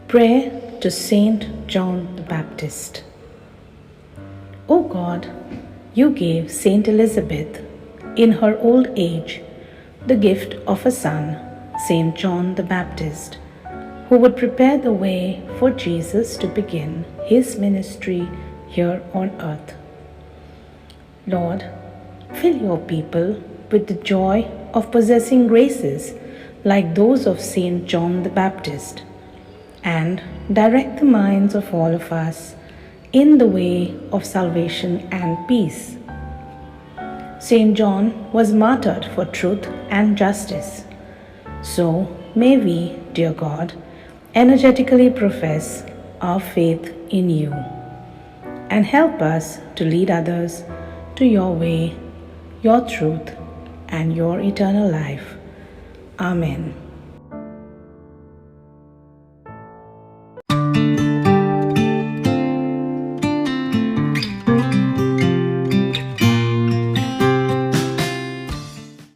Prayer to Saint John the Baptist. O God, you gave Saint Elizabeth, in her old age, the gift of a son, Saint John the Baptist, who would prepare the way for Jesus to begin his ministry here on earth. Lord, fill your people with the joy of possessing graces like those of Saint John the Baptist, and direct the minds of all of us in the way of salvation and peace. Saint John was martyred for truth and justice. So may we, dear God, energetically profess our faith in you and help us to lead others to your way, your truth, and your eternal life. Amen.